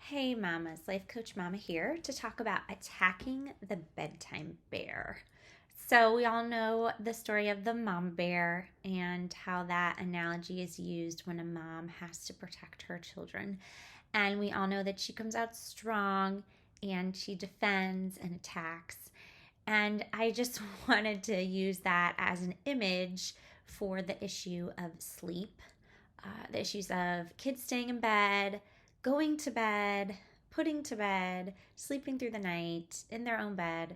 Hey mamas, Life Coach Mama here to talk about attacking the bedtime bear. So, we all know the story of the mom bear and how that analogy is used when a mom has to protect her children. And we all know that she comes out strong and she defends and attacks. And I just wanted to use that as an image for the issue of sleep, the issues of kids staying in bed, going to bed, putting to bed, sleeping through the night in their own bed,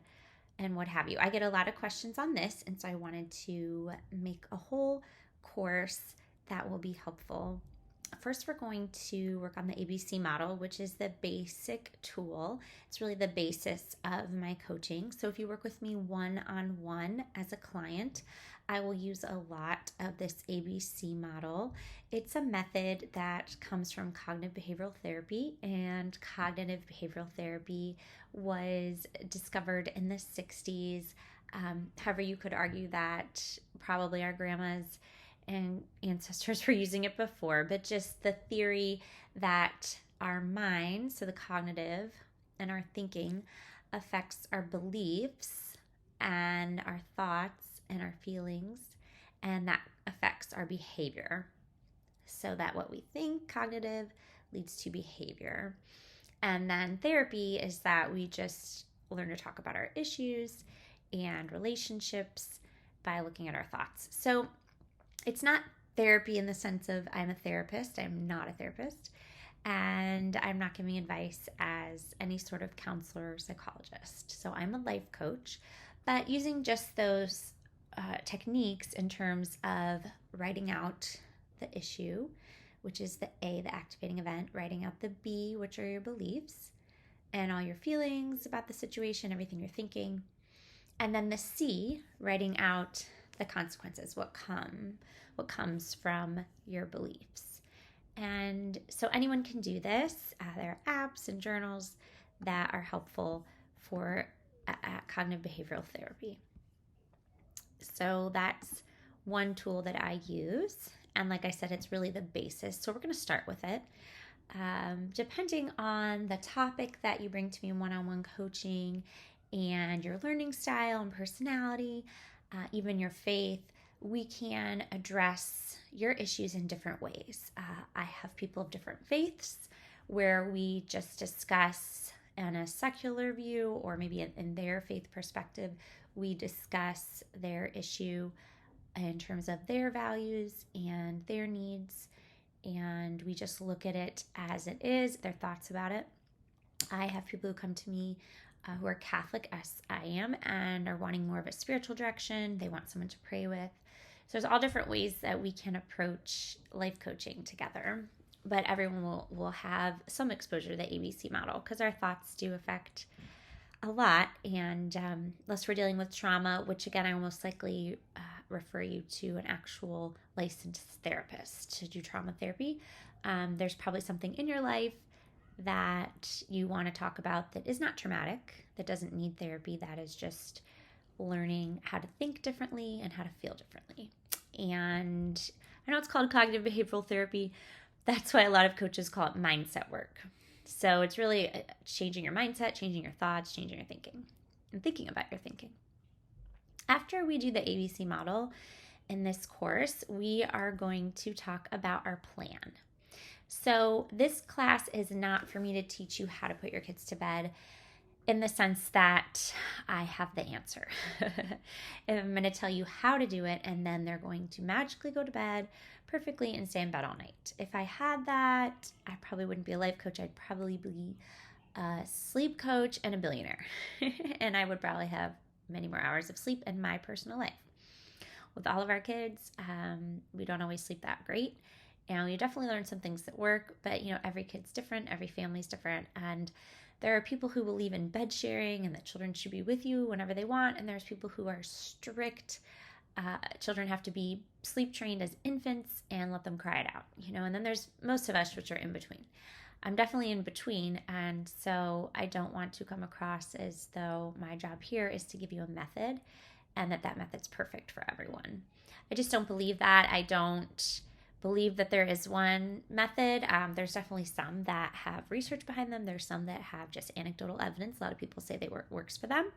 and what have you. I get a lot of questions on this, and so I wanted to make a whole course that will be helpful. First, we're going to work on the ABC model, which is the basic tool. It's really the basis of my coaching. So, if you work with me one on one as a client, I will use a lot of this ABC model. It's a method that comes from cognitive behavioral therapy, and cognitive behavioral therapy was discovered in the 60s. However, you could argue that probably our grandmas and ancestors were using it before, but just the theory that our mind, so the cognitive and our thinking, affects our beliefs and our thoughts and our feelings, and that affects our behavior. So that what we think, cognitive, leads to behavior. And then therapy is that we just learn to talk about our issues and relationships by looking at our thoughts. So it's not therapy in the sense of I'm a therapist. I'm not a therapist. And I'm not giving advice as any sort of counselor or psychologist. So I'm a life coach, but using just those techniques in terms of writing out the issue, which is the A, the activating event, writing out the B, which are your beliefs and all your feelings about the situation, everything you're thinking. And then the C, writing out the consequences, what comes from your beliefs. And so anyone can do this. There are apps and journals that are helpful for cognitive behavioral therapy. So that's one tool that I use. And like I said, it's really the basis. So we're going to start with it. Depending on the topic that you bring to me in one-on-one coaching and your learning style and personality, even your faith, we can address your issues in different ways. I have people of different faiths where we just discuss in a secular view, or maybe in their faith perspective, we discuss their issue in terms of their values and their needs, and we just look at it as it is, their thoughts about it. I have people who come to me who are Catholic as I am and are wanting more of a spiritual direction. They want someone to pray with. So there's all different ways that we can approach life coaching together, but everyone will have some exposure to the ABC model because our thoughts do affect a lot. And unless we're dealing with trauma, which again, I will most likely refer you to an actual licensed therapist to do trauma therapy. There's probably something in your life that you want to talk about that is not traumatic, that doesn't need therapy, that is just learning how to think differently and how to feel differently. And I know it's called cognitive behavioral therapy. That's why a lot of coaches call it mindset work. So it's really changing your mindset, changing your thoughts, changing your thinking, and thinking about your thinking. After we do the ABC model in this course, we are going to talk about our plan. So this class is not for me to teach you how to put your kids to bed in the sense that I have the answer. I'm going to tell you how to do it, and then they're going to magically go to bed perfectly and stay in bed all night. If I had that, I probably wouldn't be a life coach. I'd probably be a sleep coach and a billionaire. And I would probably have many more hours of sleep in my personal life. With all of our kids, we don't always sleep that great. And we definitely learn some things that work, but every kid's different, every family's different, and there are people who believe in bed sharing and that children should be with you whenever they want, and there's people who are strict. Children have to be sleep trained as infants and let them cry it out, and then there's most of us which are in between. I'm definitely in between, and so I don't want to come across as though my job here is to give you a method and that method's perfect for everyone. I just don't believe that. I don't believe that there is one method. There's definitely some that have research behind them. There's some that have just anecdotal evidence. A lot of people say works for them.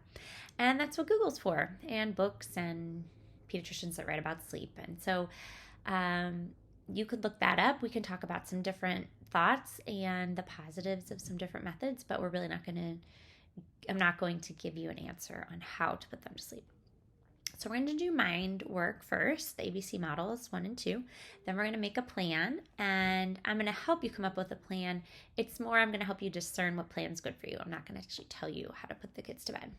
And that's what Google's for, and books and pediatricians that write about sleep. And so you could look that up. We can talk about some different thoughts and the positives of some different methods, but I'm not going to give you an answer on how to put them to sleep. So we're going to do mind work first, the ABC models 1 and 2. Then we're going to make a plan, and I'm going to help you come up with a plan. It's more I'm going to help you discern what plan is good for you. I'm not going to actually tell you how to put the kids to bed.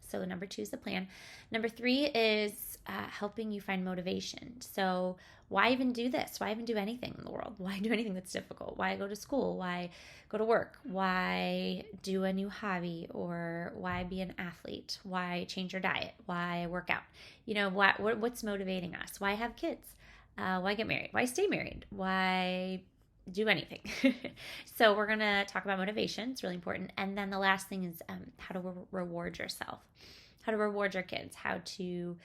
So number 2 is the plan. Number 3 is helping you find motivation. So why even do this? Why even do anything in the world? Why do anything that's difficult? Why go to school? Why go to work? Why do a new hobby? Or why be an athlete? Why change your diet? Why work out? What's motivating us? Why have kids? Why get married? Why stay married? Why do anything? So we're going to talk about motivation. It's really important. And then the last thing is how to reward yourself, how to reward your kids, how to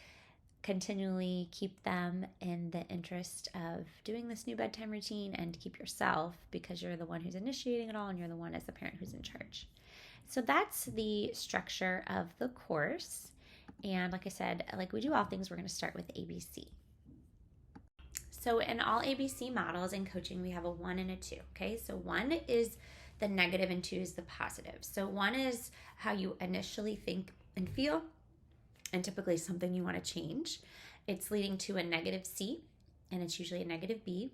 continually keep them in the interest of doing this new bedtime routine, and to keep yourself, because you're the one who's initiating it all and you're the one as the parent who's in charge. So that's the structure of the course. And like I said, like we do all things, we're going to start with ABC. So in all ABC models in coaching, we have a 1 and a 2, okay? So 1 is the negative and 2 is the positive. So 1 is how you initially think and feel, and typically something you want to change. It's leading to a negative C, and it's usually a negative B.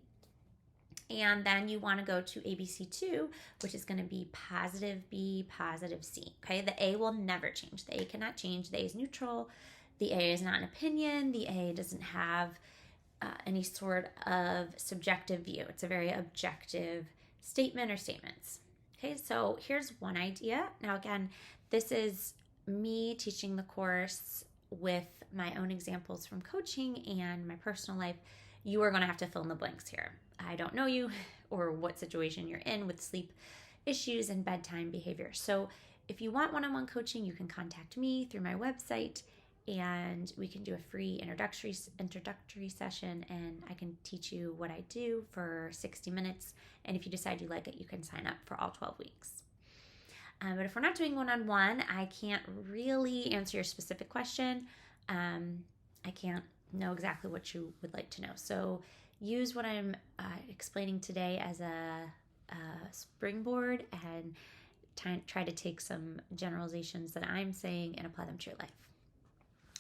And then you want to go to ABC2, which is going to be positive B, positive C, okay? The A will never change. The A cannot change. The A is neutral. The A is not an opinion. The A doesn't have any sort of subjective view. It's a very objective statement or statements. Okay, so here's one idea. Now, again, this is me teaching the course with my own examples from coaching and my personal life. You are going to have to fill in the blanks here. I don't know you or what situation you're in with sleep issues and bedtime behavior. So if you want one-on-one coaching, you can contact me through my website, and we can do a free introductory session, and I can teach you what I do for 60 minutes. And if you decide you like it, you can sign up for all 12 weeks. But if we're not doing one-on-one, I can't really answer your specific question. I can't know exactly what you would like to know. So use what I'm explaining today as a springboard, and try to take some generalizations that I'm saying and apply them to your life.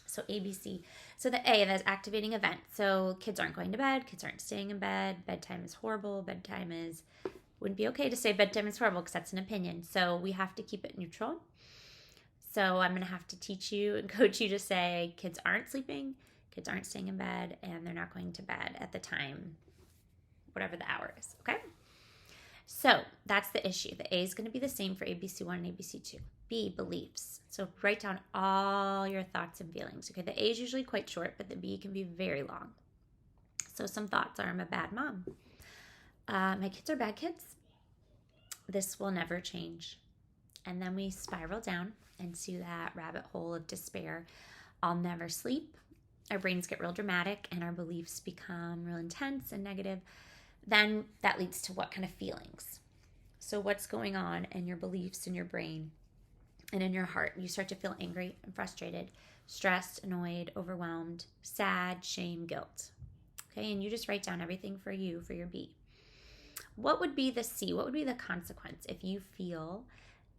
So ABC. So the A, that's activating event. So kids aren't going to bed. Kids aren't staying in bed. Bedtime is horrible. Wouldn't be okay to say bedtime is horrible because that's an opinion. So we have to keep it neutral. So I'm going to have to teach you and coach you to say kids aren't sleeping, kids aren't staying in bed, and they're not going to bed at the time, whatever the hour is, okay? So that's the issue. The A is going to be the same for ABC1 and ABC2. B, beliefs. So write down all your thoughts and feelings. Okay, the A is usually quite short, but the B can be very long. So some thoughts are: I'm a bad mom. My kids are bad kids. This will never change. And then we spiral down into that rabbit hole of despair. I'll never sleep. Our brains get real dramatic and our beliefs become real intense and negative. Then that leads to what kind of feelings? So what's going on in your beliefs, in your brain, and in your heart? You start to feel angry and frustrated, stressed, annoyed, overwhelmed, sad, shame, guilt. Okay, and you just write down everything for you for your B. What would be the C? What would be the consequence if you feel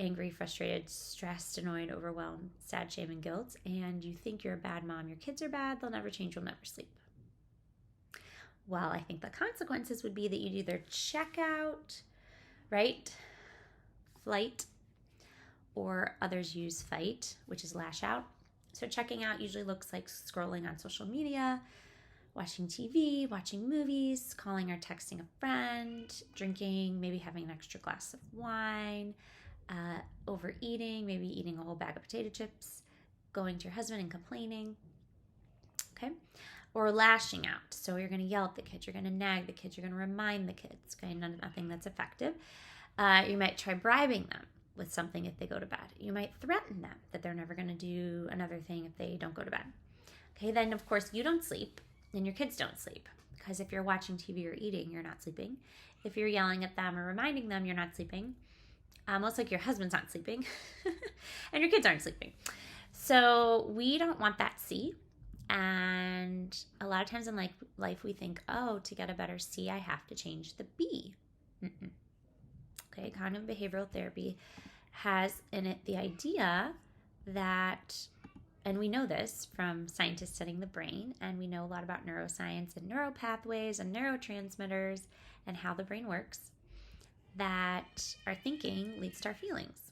angry, frustrated, stressed, annoyed, overwhelmed, sad, shame, and guilt, and you think you're a bad mom, your kids are bad, they'll never change, you'll never sleep? Well, I think the consequences would be that you'd either check out, right? Flight, or others use fight, which is lash out. So checking out usually looks like scrolling on social media, watching TV, watching movies, calling or texting a friend, drinking, maybe having an extra glass of wine, overeating, maybe eating a whole bag of potato chips, going to your husband and complaining, okay? Or lashing out. So you're going to yell at the kids, you're going to nag the kids, you're going to remind the kids, okay? Nothing that's effective. You might try bribing them with something if they go to bed. You might threaten them that they're never going to do another thing if they don't go to bed. Okay, then of course you don't sleep and your kids don't sleep. Because if you're watching TV or eating, you're not sleeping. If you're yelling at them or reminding them, you're not sleeping. Most like your husband's not sleeping and your kids aren't sleeping. So we don't want that C. And a lot of times in life we think, oh, to get a better C, I have to change the B. Mm-mm. Okay, cognitive behavioral therapy has in it the idea that, and we know this from scientists studying the brain, and we know a lot about neuroscience and neuropathways and neurotransmitters and how the brain works, that our thinking leads to our feelings.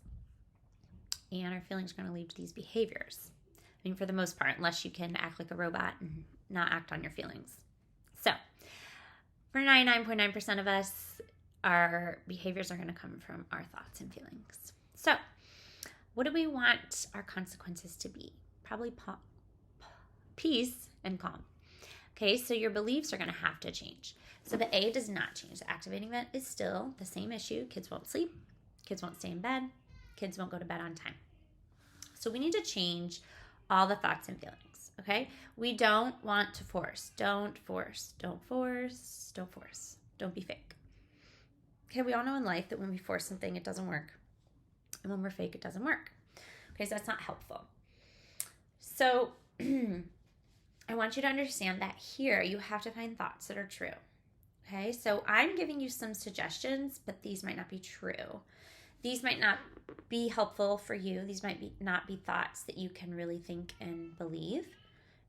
And our feelings are going to lead to these behaviors. I mean, for the most part, unless you can act like a robot and not act on your feelings. So, for 99.9% of us, our behaviors are going to come from our thoughts and feelings. So, what do we want our consequences to be? Probably peace and calm. Okay, so your beliefs are going to have to change. So the A does not change. The activating event is still the same issue. Kids won't sleep. Kids won't stay in bed. Kids won't go to bed on time. So we need to change all the thoughts and feelings, okay? We don't want to force. Don't force. Don't force. Don't force. Don't be fake. Okay, we all know in life that when we force something, it doesn't work. And when we're fake, it doesn't work. Okay, so that's not helpful. So I want you to understand that here you have to find thoughts that are true. Okay, so I'm giving you some suggestions, but these might not be true. These might not be helpful for you. These might not be thoughts that you can really think and believe.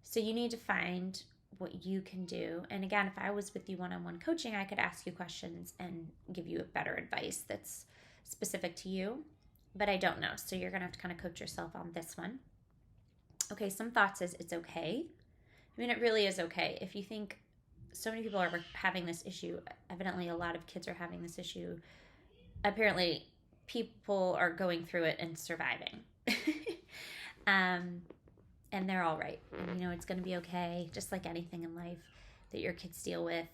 So you need to find what you can do. And again, if I was with you one-on-one coaching, I could ask you questions and give you a better advice that's specific to you. But I don't know. So you're going to have to kind of coach yourself on this one. Okay, some thoughts is it's okay. I mean, it really is okay. If you think so many people are having this issue, evidently a lot of kids are having this issue. Apparently, people are going through it and surviving. And they're all right. And, it's going to be okay. Just like anything in life that your kids deal with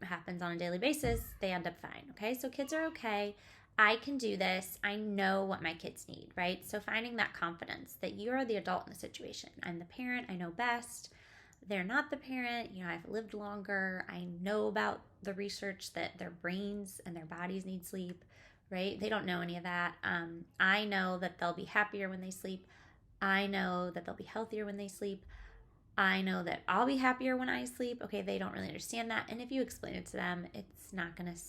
happens on a daily basis, they end up fine. Okay, so kids are okay. I can do this. I know what my kids need, right? So finding that confidence that you're the adult in the situation. I'm the parent. I know best. They're not the parent. I've lived longer. I know about the research that their brains and their bodies need sleep, right? They don't know any of that. I know that they'll be happier when they sleep. I know that they'll be healthier when they sleep. I know that I'll be happier when I sleep. Okay, they don't really understand that. And if you explain it to them, it's not going to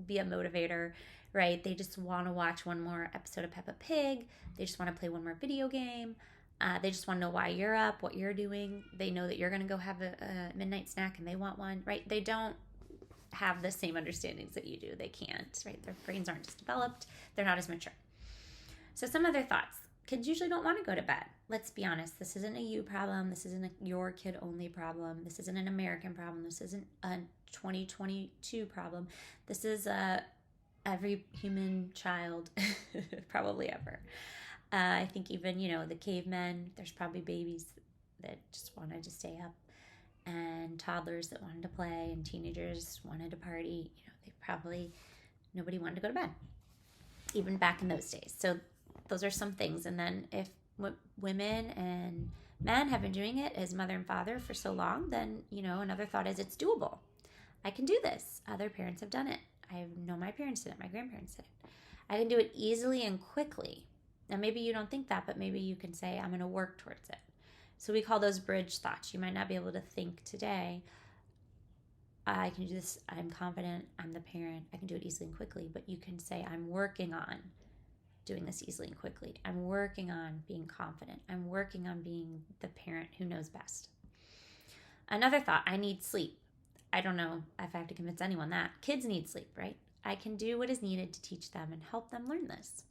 be a motivator, right? They just want to watch one more episode of Peppa Pig. They just want to play one more video game. They just want to know why you're up, what you're doing. They know that you're going to go have a midnight snack and they want one, right? They don't have the same understandings that you do. They can't, right? Their brains aren't as developed. They're not as mature. So some other thoughts. Kids usually don't want to go to bed. Let's be honest. This isn't a you problem. This isn't your kid only problem. This isn't an American problem. This isn't a 2022 problem. This is every human child probably ever. I think even, the cavemen, there's probably babies that just wanted to stay up and toddlers that wanted to play and teenagers wanted to party. Nobody wanted to go to bed, even back in those days. So those are some things. And then if women and men have been doing it as mother and father for so long, then, another thought is it's doable. I can do this. Other parents have done it. I know my parents did it. My grandparents did it. I can do it easily and quickly. Now, maybe you don't think that, but maybe you can say, I'm going to work towards it. So we call those bridge thoughts. You might not be able to think today, I can do this. I'm confident. I'm the parent. I can do it easily and quickly. But you can say, I'm working on doing this easily and quickly. I'm working on being confident. I'm working on being the parent who knows best. Another thought, I need sleep. I don't know if I have to convince anyone that. Kids need sleep, right? I can do what is needed to teach them and help them learn this.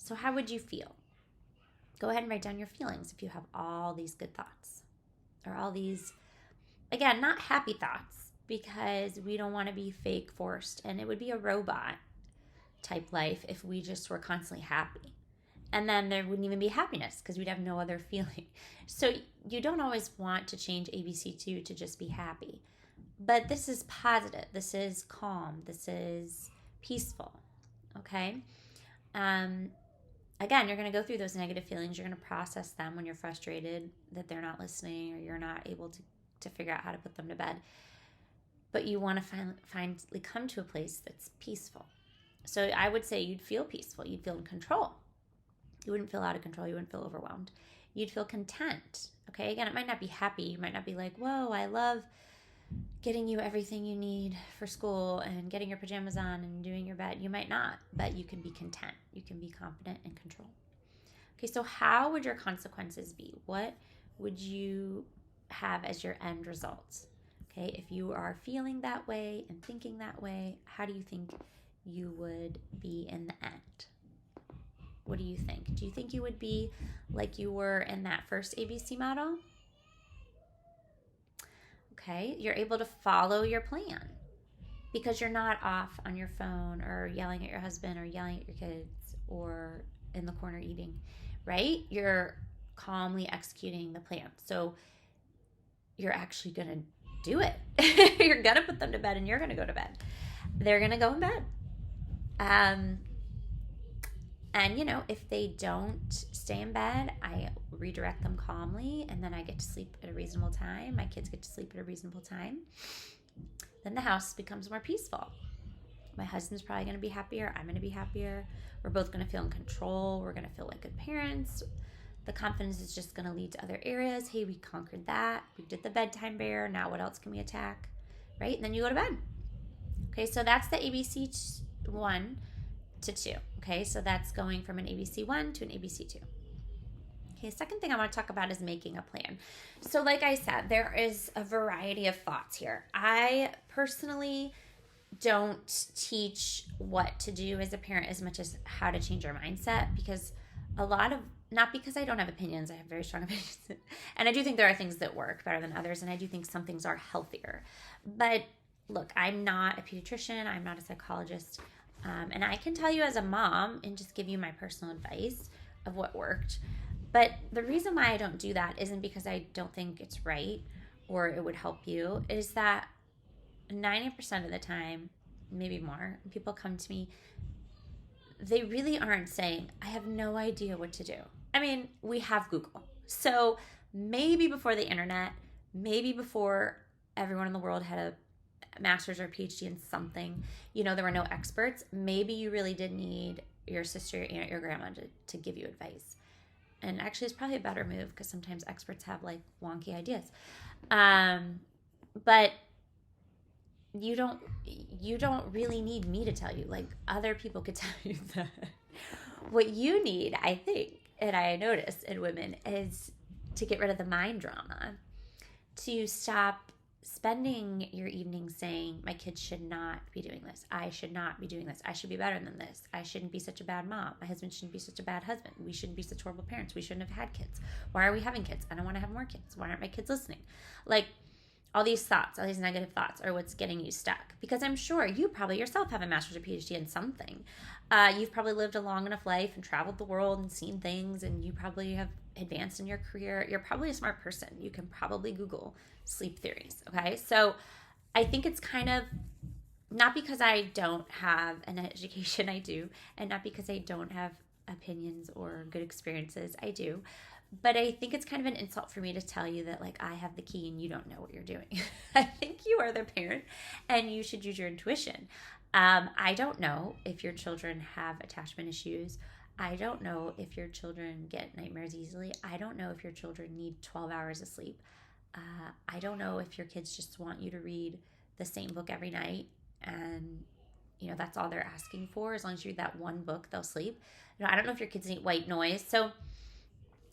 So how would you feel? Go ahead and write down your feelings if you have all these good thoughts. Or all these, again, not happy thoughts, because we don't want to be fake forced. And it would be a robot type life if we just were constantly happy. And then there wouldn't even be happiness because we'd have no other feeling. So you don't always want to change ABC2 to just be happy. But this is positive. This is calm. This is peaceful. Okay? Again, you're going to go through those negative feelings. You're going to process them when you're frustrated that they're not listening or you're not able to figure out how to put them to bed. but you want to finally come to a place that's peaceful. So I would say you'd feel peaceful. You'd feel in control. You wouldn't feel out of control. You wouldn't feel overwhelmed. You'd feel content. Okay. Again, it might not be happy. You might not be like, whoa, I love getting you everything you need for school and getting your pajamas on and doing your bed. You might not, but you can be content. You can be confident and control. Okay. So how would your consequences be? What would you have as your end results? Okay. If you are feeling that way and thinking that way, how do you think you would be in the end? What do you think? Do you think you would be like you were in that first ABC model? Okay, you're able to follow your plan because you're not off on your phone or yelling at your husband or yelling at your kids or in the corner eating, right? You're calmly executing the plan. So you're actually going to do it. You're going to put them to bed and you're going to go to bed. They're going to go in bed. And, if they don't stay in bed, I redirect them calmly, and then I get to sleep at a reasonable time. My kids get to sleep at a reasonable time. Then the house becomes more peaceful. My husband's probably going to be happier. I'm going to be happier. We're both going to feel in control. We're going to feel like good parents. The confidence is just going to lead to other areas. Hey, we conquered that. We did the bedtime bear. Now what else can we attack? Right? And then you go to bed. Okay, so that's the ABC 1 to 2. Okay, so that's going from an ABC 1 to an ABC 2. Okay, second thing I want to talk about is making a plan. So like I said, there is a variety of thoughts here. I personally don't teach what to do as a parent as much as how to change your mindset, because not because I don't have opinions, I have very strong opinions. And I do think there are things that work better than others, and I do think some things are healthier. But look, I'm not a pediatrician, I'm not a psychologist, and I can tell you as a mom and just give you my personal advice of what worked. But the reason why I don't do that isn't because I don't think it's right or it would help you. It is that 90% of the time, maybe more, people come to me, they really aren't saying, I have no idea what to do. I mean, we have Google. So maybe before the internet, maybe before everyone in the world had a master's or PhD in something, there were no experts. Maybe you really did need your sister, your aunt, your grandma to give you advice. And actually, it's probably a better move because sometimes experts have like wonky ideas. But you don't really need me to tell you. Like, other people could tell you that. What you need, I think, and I notice in women, is to get rid of the mind drama, to stop spending your evenings saying, my kids should not be doing this. I should not be doing this. I should be better than this. I shouldn't be such a bad mom. My husband shouldn't be such a bad husband. We shouldn't be such horrible parents. We shouldn't have had kids. Why are we having kids? I don't want to have more kids. Why aren't my kids listening? Like, all these thoughts, all these negative thoughts are what's getting you stuck. Because I'm sure you probably yourself have a master's or PhD in something. You've probably lived a long enough life and traveled the world and seen things, and you probably have advanced in your career. You're probably a smart person. You can probably Google sleep theories, okay? So I think it's kind of, not because I don't have an education, I do, and not because I don't have opinions or good experiences, I do. But I think it's kind of an insult for me to tell you that, like, I have the key and you don't know what you're doing. I think you are the parent and you should use your intuition. I don't know if your children have attachment issues. I don't know if your children get nightmares easily. I don't know if your children need 12 hours of sleep. I don't know if your kids just want you to read the same book every night and, that's all they're asking for. As long as you read that one book, they'll sleep. I don't know if your kids need white noise. So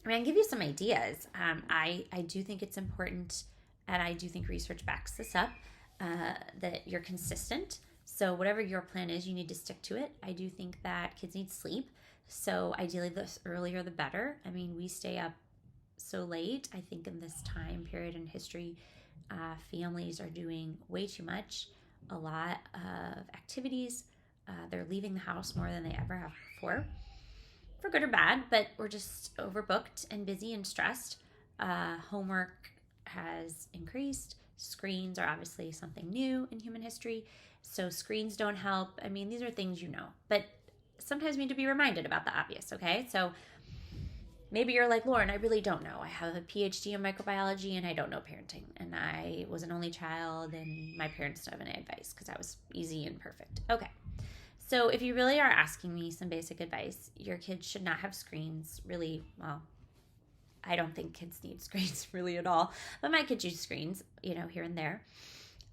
I mean, I can give you some ideas. I do think it's important, and I do think research backs this up, that you're consistent. So whatever your plan is, you need to stick to it. I do think that kids need sleep. So ideally, the earlier the better. I mean, we stay up so late. I think in this time period in history, families are doing way too much, a lot of activities. They're leaving the house more than they ever have before. For good or bad, but we're just overbooked and busy and stressed. Homework has increased. Screens are obviously something new in human history, so screens don't help. I mean, these are things but sometimes we need to be reminded about the obvious, okay? So Maybe you're like, Lauren, I really don't know. I have a PhD in microbiology and I don't know parenting. And I was an only child and my parents don't have any advice because I was easy and perfect. Okay. So if you really are asking me some basic advice, your kids should not have screens really. Well, I don't think kids need screens really at all, but my kids use screens, here and there.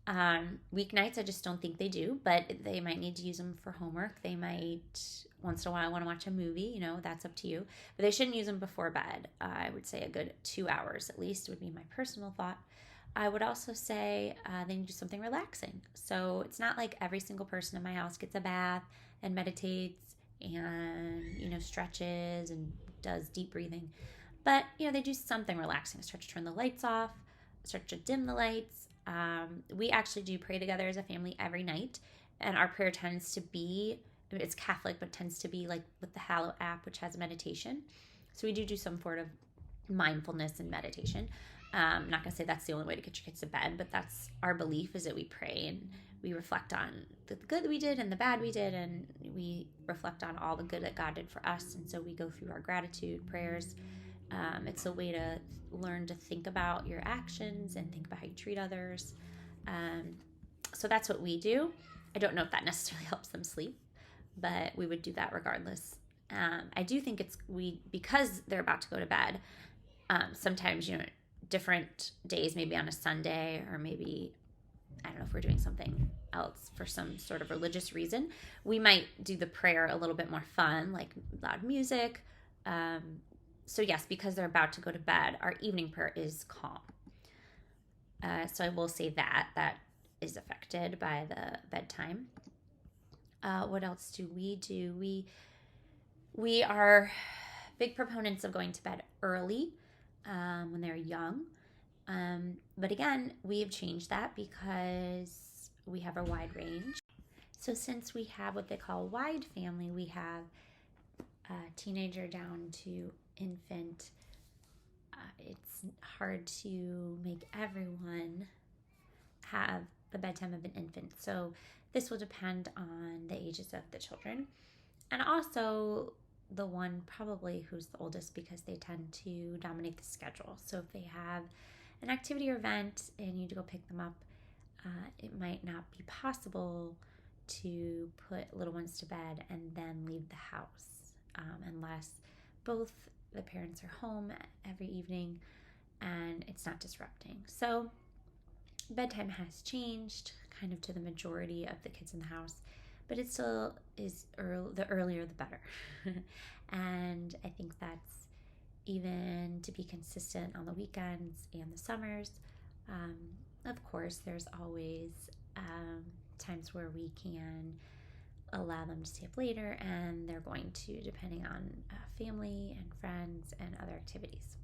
Weeknights, I just don't think they do, but they might need to use them for homework. They might once in a while want to watch a movie, that's up to you. But they shouldn't use them before bed. I would say a good 2 hours at least would be my personal thought. I would also say they need to do something relaxing. So it's not like every single person in my house gets a bath and meditates and, stretches and does deep breathing. But, they do something relaxing. Start to turn the lights off, start to dim the lights. We actually do pray together as a family every night. And our prayer tends to be, it's Catholic, but tends to be like with the Hallow app, which has meditation. So we do some sort of mindfulness and meditation. I'm not going to say that's the only way to get your kids to bed, but that's our belief, is that we pray and we reflect on the good that we did and the bad we did, and we reflect on all the good that God did for us. And so we go through our gratitude prayers. It's a way to learn to think about your actions and think about how you treat others. So that's what we do. I don't know if that necessarily helps them sleep, but we would do that regardless. I do think because they're about to go to bed, sometimes, different days, maybe on a Sunday, or maybe, I don't know, if we're doing something else for some sort of religious reason, we might do the prayer a little bit more fun, like loud music. So yes, because they're about to go to bed, our evening prayer is calm. So I will say that is affected by the bedtime. What else do? We are big proponents of going to bed early when they're young. But again, we have changed that because we have a wide range. So since we have what they call wide family, we have a teenager down to infant. It's hard to make everyone have the bedtime of an infant. So this will depend on the ages of the children. And also the one probably who's the oldest, because they tend to dominate the schedule. So if they have an activity or event and you need to go pick them up, it might not be possible to put little ones to bed and then leave the house unless both the parents are home every evening and it's not disrupting. So bedtime has changed kind of to the majority of the kids in the house, but it still is the earlier the better. And I think that's even to be consistent on the weekends and the summers. Of course, there's always times where we can allow them to stay up later, and they're going to, depending on family and friends and other activities.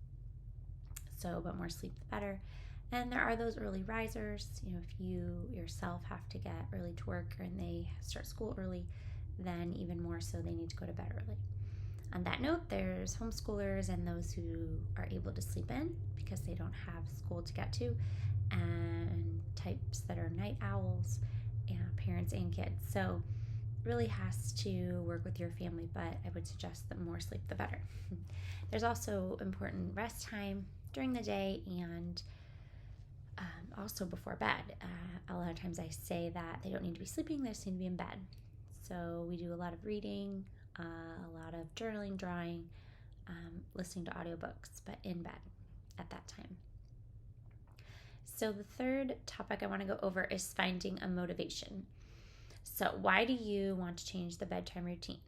So, but more sleep the better. And there are those early risers. If you yourself have to get early to work and they start school early, then even more so they need to go to bed early. On that note, there's homeschoolers and those who are able to sleep in because they don't have school to get to, and types that are night owls, and parents and kids. So really has to work with your family, but I would suggest that more sleep the better. There's also important rest time during the day and also before bed. A lot of times I say that they don't need to be sleeping, they just need to be in bed. So we do a lot of reading, a lot of journaling, drawing, listening to audiobooks, but in bed at that time. So the third topic I want to go over is finding a motivation. So why do you want to change the bedtime routine?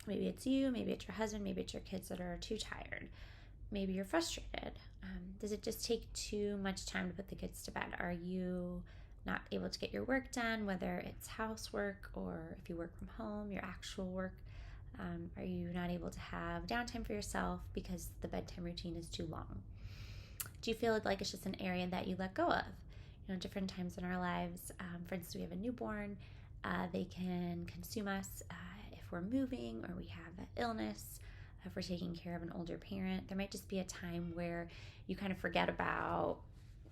Maybe it's you, maybe it's your husband, maybe it's your kids that are too tired. Maybe you're frustrated. Does it just take too much time to put the kids to bed? Are you not able to get your work done, whether it's housework or if you work from home, your actual work? Are you not able to have downtime for yourself because the bedtime routine is too long? Do you feel like it's just an area that you let go of? Different times in our lives, for instance, we have a newborn, they can consume us if we're moving or we have an illness. If we're taking care of an older parent, there might just be a time where you kind of forget about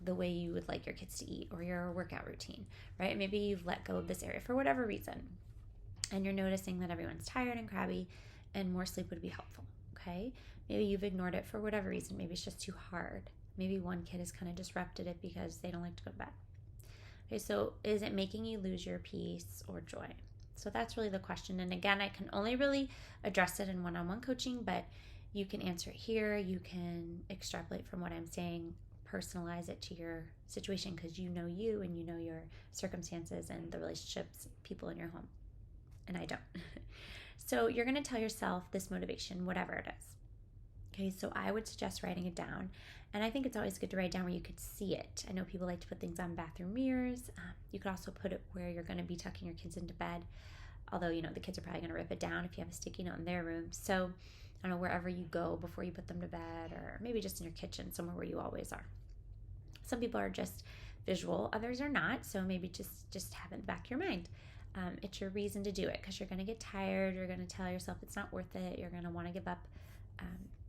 the way you would like your kids to eat or your workout routine, right? Maybe you've let go of this area for whatever reason, and you're noticing that everyone's tired and crabby and more sleep would be helpful, okay? Maybe you've ignored it for whatever reason. Maybe it's just too hard. Maybe one kid has kind of disrupted it because they don't like to go to bed. Okay, so is it making you lose your peace or joy? So that's really the question. And again, I can only really address it in one-on-one coaching, but you can answer it here. You can extrapolate from what I'm saying, personalize it to your situation because you know you and you know your circumstances and the relationships, people in your home. And I don't. So you're going to tell yourself this motivation, whatever it is. Okay, so I would suggest writing it down. And I think it's always good to write down where you could see it. I know people like to put things on bathroom mirrors. You could also put it where you're going to be tucking your kids into bed. Although, the kids are probably going to rip it down if you have a sticky note in their room. So, I don't know, wherever you go before you put them to bed, or maybe just in your kitchen, somewhere where you always are. Some people are just visual, others are not. So maybe just have it in the back of your mind. It's your reason to do it because you're going to get tired. You're going to tell yourself it's not worth it. You're going to want to give up.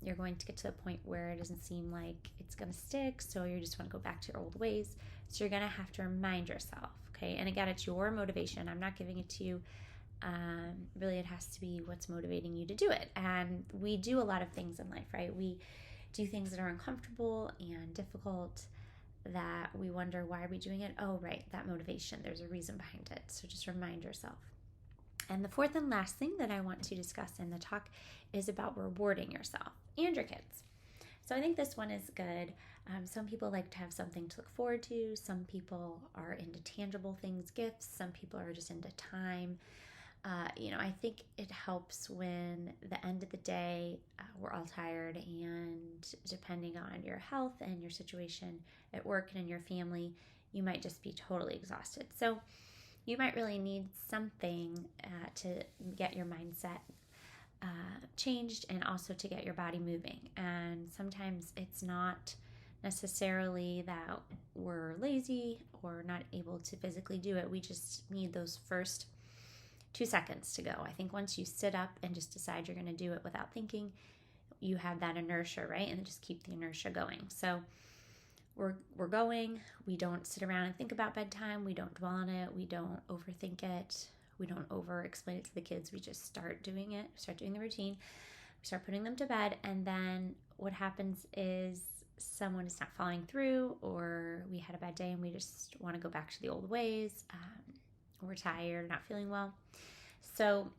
You're going to get to the point where it doesn't seem like it's going to stick, so you just want to go back to your old ways. So you're going to have to remind yourself, okay? And again, it's your motivation. I'm not giving it to you. Really, it has to be what's motivating you to do it. And we do a lot of things in life, right? We do things that are uncomfortable and difficult that we wonder, why are we doing it? Oh, right, that motivation. There's a reason behind it. So just remind yourself. And the fourth and last thing that I want to discuss in the talk is about rewarding yourself and your kids. So I think this one is good. Some people like to have something to look forward to. Some people are into tangible things, gifts. Some people are just into time. I think it helps when the end of the day, we're all tired, and depending on your health and your situation at work and in your family, you might just be totally exhausted. So you might really need something to get your mindset changed and also to get your body moving. And sometimes it's not necessarily that we're lazy or not able to physically do it. We just need those first 2 seconds to go. I think once you sit up and just decide you're going to do it without thinking, you have that inertia, right? And then just keep the inertia going. So we're going. We don't sit around and think about bedtime. We don't dwell on it. We don't overthink it. We don't over explain it to the kids. We just start doing it, start doing the routine. We start putting them to bed. And then what happens is someone is not following through, or we had a bad day and we just want to go back to the old ways. We're tired, not feeling well. So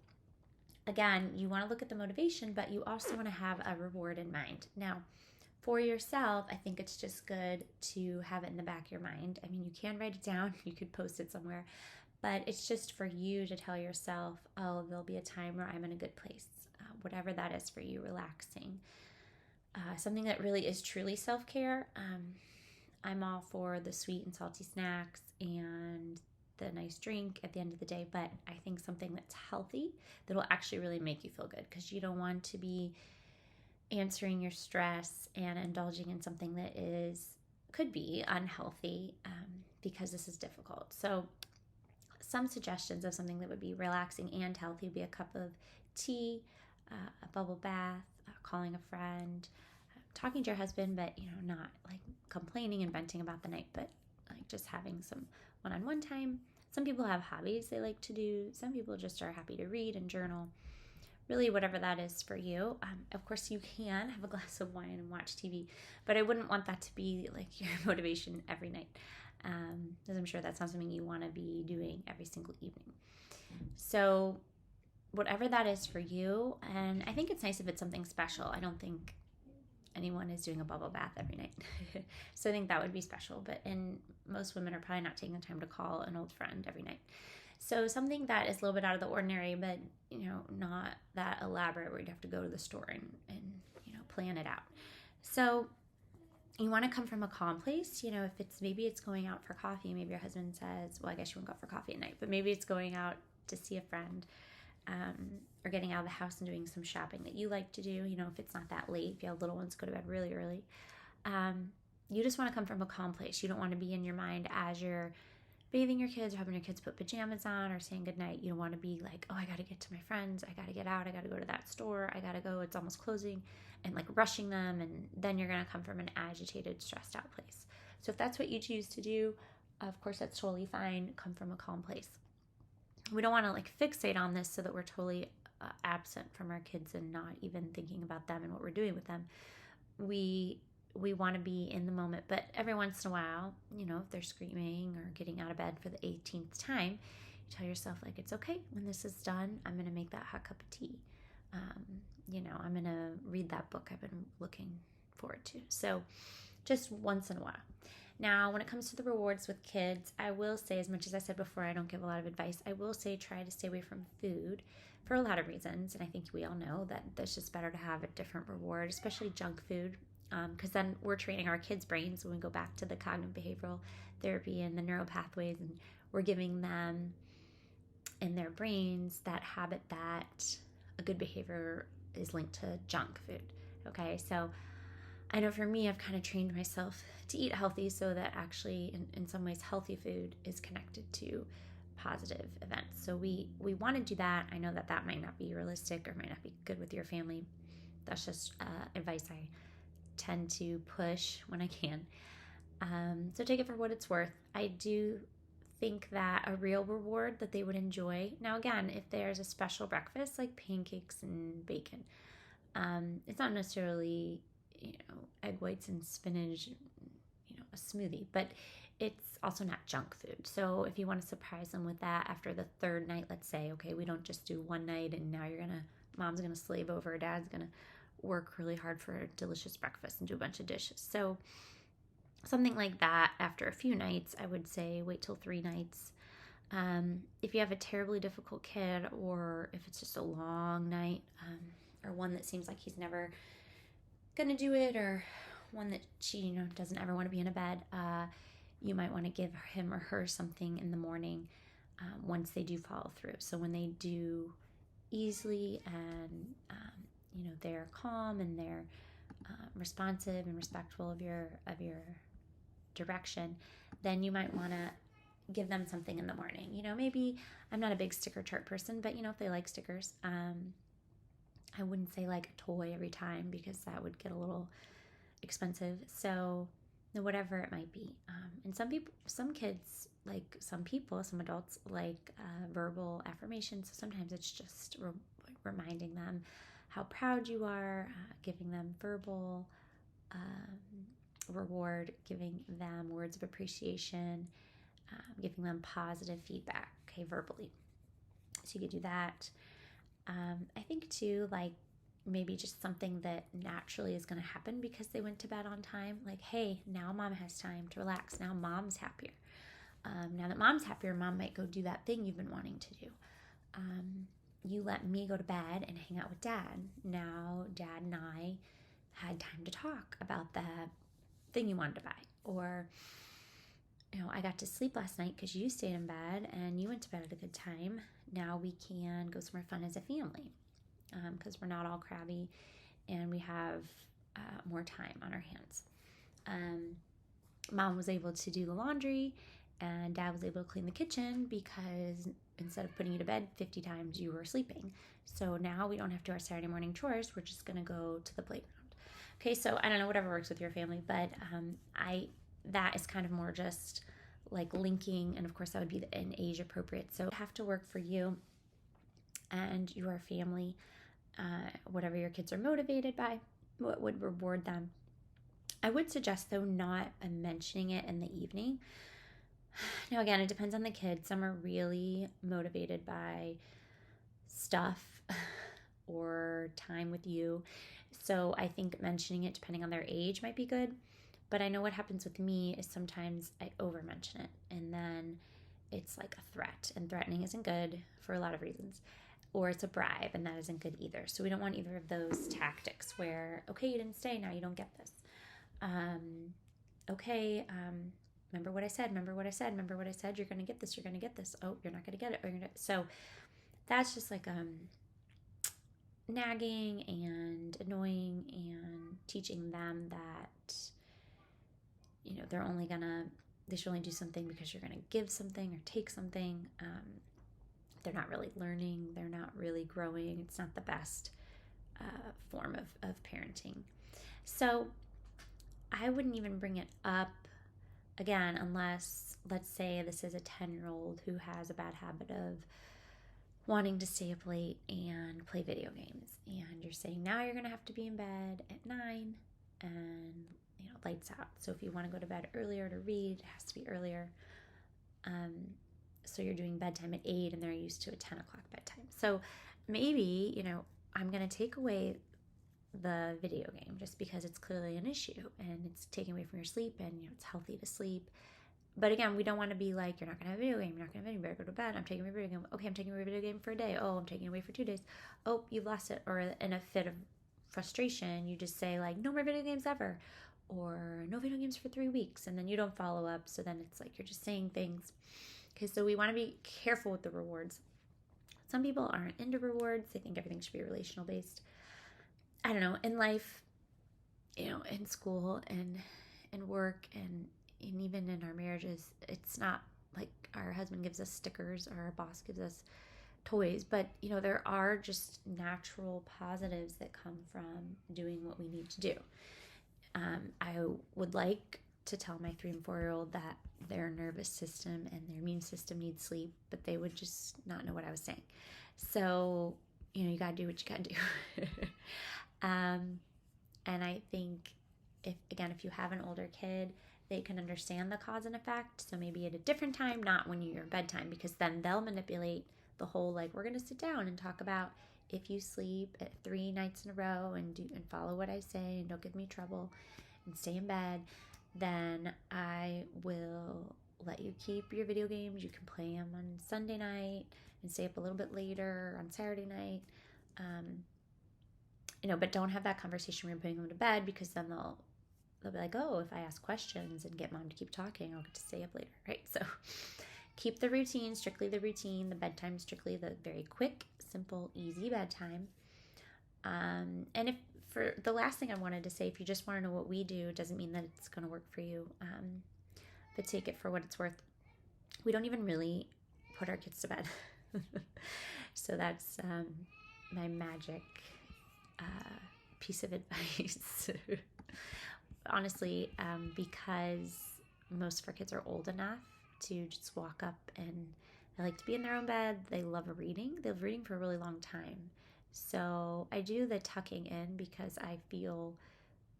again, you want to look at the motivation, but you also want to have a reward in mind. Now, for yourself, I think it's just good to have it in the back of your mind. I mean, you can write it down. You could post it somewhere. But it's just for you to tell yourself, oh, there'll be a time where I'm in a good place. Whatever that is for you, relaxing. Something that really is truly self-care. I'm all for the sweet and salty snacks and the nice drink at the end of the day, but I think something that's healthy that will actually really make you feel good, because you don't want to be answering your stress and indulging in something that could be unhealthy, because this is difficult. So some suggestions of something that would be relaxing and healthy would be a cup of tea, a bubble bath, calling a friend, talking to your husband, but not like complaining and venting about the night, but like just having some one-on-one time. Some people have hobbies they like to do. Some people just are happy to read and journal. Really, whatever that is for you. Of course, you can have a glass of wine and watch TV, but I wouldn't want that to be like your motivation every night, because I'm sure that's not something you want to be doing every single evening. So whatever that is for you, and I think it's nice if it's something special. I don't think anyone is doing a bubble bath every night. So I think that would be special, and most women are probably not taking the time to call an old friend every night. So something that is a little bit out of the ordinary, but not that elaborate where you'd have to go to the store and plan it out. So you want to come from a calm place. If maybe it's going out for coffee, maybe your husband says, well, I guess you won't go out for coffee at night, but maybe it's going out to see a friend, or getting out of the house and doing some shopping that you like to do. If it's not that late, if you have little ones, go to bed really early. You just want to come from a calm place. You don't want to be in your mind as you're bathing your kids or having your kids put pajamas on or saying goodnight. You don't want to be like, oh, I got to get to my friends. I got to get out. I got to go to that store. I got to go. It's almost closing, and like rushing them. And then you're going to come from an agitated, stressed out place. So if that's what you choose to do, of course, that's totally fine. Come from a calm place. We don't want to like fixate on this so that we're totally absent from our kids and not even thinking about them and what we're doing with them. We want to be in the moment, but every once in a while, if they're screaming or getting out of bed for the 18th time, you tell yourself, like, it's okay. When this is done, I'm going to make that hot cup of tea. I'm going to read that book I've been looking forward to. So just once in a while. Now, when it comes to the rewards with kids, I will say, as much as I said before, I don't give a lot of advice. I will say try to stay away from food for a lot of reasons. And I think we all know that it's just better to have a different reward, especially junk food, because then we're training our kids' brains when we go back to the cognitive behavioral therapy and the neural pathways, and we're giving them in their brains that habit that a good behavior is linked to junk food. Okay, so I know for me, I've kind of trained myself to eat healthy so that actually, in some ways, healthy food is connected to positive events. So we want to do that. I know that might not be realistic or might not be good with your family. That's just advice I tend to push when I can. So take it for what it's worth. I do think that a real reward that they would enjoy. Now, again, if there's a special breakfast like pancakes and bacon, it's not necessarily egg whites and spinach, a smoothie, but it's also not junk food. So if you want to surprise them with that after the third night, let's say, okay, we don't just do one night and now mom's gonna slave over, dad's gonna work really hard for a delicious breakfast and do a bunch of dishes. So something like that after a few nights, I would say wait till 3 nights. If you have a terribly difficult kid, or if it's just a long night, or one that seems like he's never gonna do it, or one that she doesn't ever want to be in a bed, you might want to give him or her something in the morning once they do follow through. So when they do easily and they're calm and they're responsive and respectful of your direction, then you might want to give them something in the morning. Maybe I'm not a big sticker chart person, but if they like stickers, I wouldn't say like a toy every time because that would get a little expensive. So whatever it might be. And some kids, like some adults like verbal affirmations. So sometimes it's just reminding them how proud you are, giving them verbal reward, giving them words of appreciation, giving them positive feedback, okay, verbally. So you could do that. I think too, like maybe just something that naturally is going to happen because they went to bed on time. Like, hey, now mom has time to relax. Now mom's happier. Now that mom's happier, mom might go do that thing you've been wanting to do. You let me go to bed and hang out with dad. Now dad and I had time to talk about the thing you wanted to buy. Or, I got to sleep last night because you stayed in bed and you went to bed at a good time. Now we can go somewhere fun as a family because we're not all crabby and we have more time on our hands. Mom was able to do the laundry and dad was able to clean the kitchen because instead of putting you to bed 50 times, you were sleeping. So now we don't have to do our Saturday morning chores. We're just going to go to the playground. Okay, so I don't know, whatever works with your family, but that is kind of more just like linking, and of course that would be an age appropriate. So it have to work for you and your family, whatever your kids are motivated by, what would reward them. I would suggest though not mentioning it in the evening. Now again, it depends on the kid. Some are really motivated by stuff or time with you. So I think mentioning it depending on their age might be good. But I know what happens with me is sometimes I over-mention it and then it's like a threat, and threatening isn't good for a lot of reasons. Or it's a bribe, and that isn't good either. So we don't want either of those tactics where, okay, you didn't stay, now you don't get this. Remember what I said, you're going to get this. Oh, you're not going to get it. So that's just like nagging and annoying and teaching them that they should only do something because you're going to give something or take something. They're not really learning, they're not really growing. It's not the best form of parenting. So I wouldn't even bring it up again unless, let's say this is a 10-year-old who has a bad habit of wanting to stay up late and play video games. And you're saying now you're going to have to be in bed at 9 and, lights out. So if you want to go to bed earlier to read, it has to be earlier. So you're doing bedtime at 8 and they're used to a 10 o'clock bedtime. So maybe, I'm going to take away the video game just because it's clearly an issue and it's taking away from your sleep, and it's healthy to sleep. But again, we don't want to be like, you're not going to have a video game, you're not going to have a video game, better go to bed, I'm taking my video game. Okay, I'm taking my video game for a day. Oh, I'm taking it away for 2 days. Oh, you've lost it. Or in a fit of frustration, you just say like, no more video games ever, or no video games for 3 weeks, and then you don't follow up. So then it's like you're just saying things. Okay, so we want to be careful with the rewards. Some people aren't into rewards. They think everything should be relational based. I don't know, in life, in school and in work and even in our marriages, it's not like our husband gives us stickers or our boss gives us toys, but there are just natural positives that come from doing what we need to do. I would like to tell my 3 and 4-year-old that their nervous system and their immune system needs sleep, but they would just not know what I was saying. So, you got to do what you got to do. And I think if you have an older kid, they can understand the cause and effect. So maybe at a different time, not when you're bedtime, because then they'll manipulate the whole, like, we're going to sit down and talk about if you sleep at 3 nights in a row and follow what I say and don't give me trouble and stay in bed, then I will let you keep your video games. You can play them on Sunday night and stay up a little bit later on Saturday night. But don't have that conversation when you're putting them to bed, because then they'll be like, oh, if I ask questions and get mom to keep talking, I'll get to stay up later, right? So keep the routine, strictly the routine, the bedtime, strictly the very quick, simple, easy bedtime. And if for the last thing I wanted to say, if you just want to know what we do, it doesn't mean that it's going to work for you, but take it for what it's worth. We don't even really put our kids to bed. So that's my magic piece of advice. Honestly, because most of our kids are old enough to just walk up, and they like to be in their own bed. They love reading. They love reading for a really long time. So I do the tucking in because I feel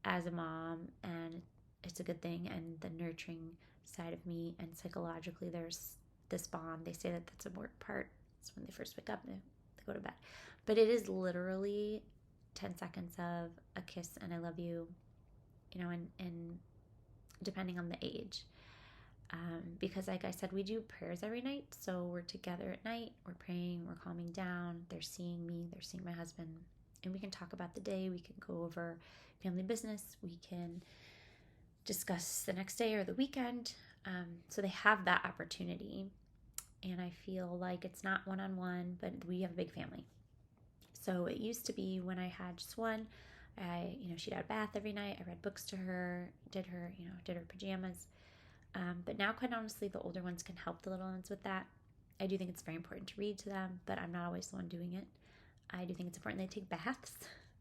as a mom, and it's a good thing, and the nurturing side of me, and psychologically there's this bond. They say that that's a important part. It's when they first wake up, they go to bed. But it is literally 10 seconds of a kiss and I love you, and depending on the age. Because like I said, we do prayers every night. So we're together at night, we're praying, we're calming down. They're seeing me, they're seeing my husband, and we can talk about the day. We can go over family business. We can discuss the next day or the weekend. So they have that opportunity. And I feel like it's not one-on-one, but we have a big family. So it used to be when I had just one, she'd have a bath every night. I read books to her, did her pajamas. But now, quite honestly, the older ones can help the little ones with that. I do think it's very important to read to them, but I'm not always the one doing it. I do think it's important they take baths,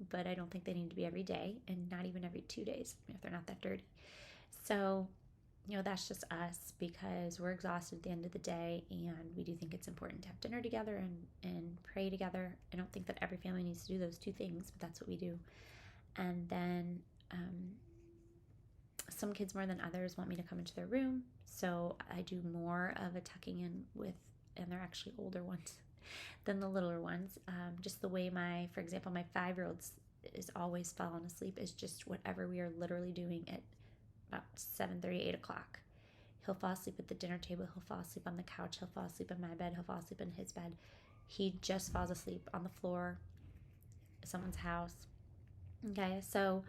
but I don't think they need to be every day, and not even every 2 days if they're not that dirty. So, that's just us, because we're exhausted at the end of the day, and we do think it's important to have dinner together and pray together. I don't think that every family needs to do those 2 things, but that's what we do. And then some kids more than others want me to come into their room, so I do more of a tucking in with, and they're actually older ones than the littler ones. Just the way for example, my 5-year-old is always falling asleep is just whatever we are literally doing at about 7:30, 8 o'clock. He'll fall asleep at the dinner table. He'll fall asleep on the couch. He'll fall asleep in my bed. He'll fall asleep in his bed. He just falls asleep on the floor at someone's house. Okay, so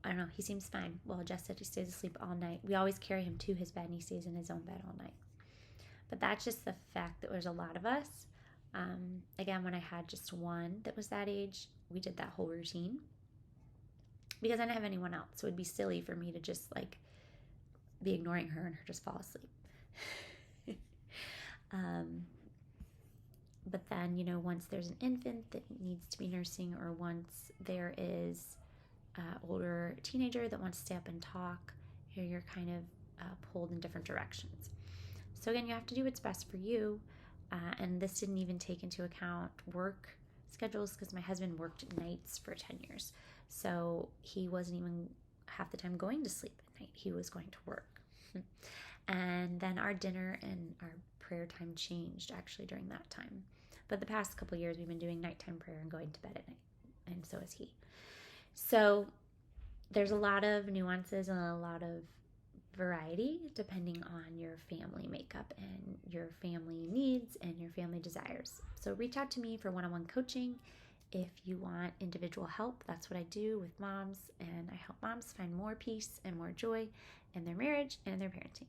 I don't know. He seems fine. Well adjusted. He stays asleep all night. We always carry him to his bed, and he stays in his own bed all night. But that's just the fact that there's a lot of us. Again, when I had just one that was that age, we did that whole routine because I didn't have anyone else. So it'd be silly for me to just like be ignoring her and her just fall asleep. But then, once there's an infant that needs to be nursing, or once there is older teenager that wants to stay up and talk, you're kind of pulled in different directions. So again, you have to do what's best for you. And this didn't even take into account work schedules because my husband worked nights for 10 years. So he wasn't even half the time going to sleep at night. He was going to work. And then our dinner and our prayer time changed actually during that time. But the past couple years, we've been doing nighttime prayer and going to bed at night. And so is he. So there's a lot of nuances and a lot of variety depending on your family makeup and your family needs and your family desires. So reach out to me for one-on-one coaching if you want individual help. That's what I do with moms, and I help moms find more peace and more joy in their marriage and their parenting.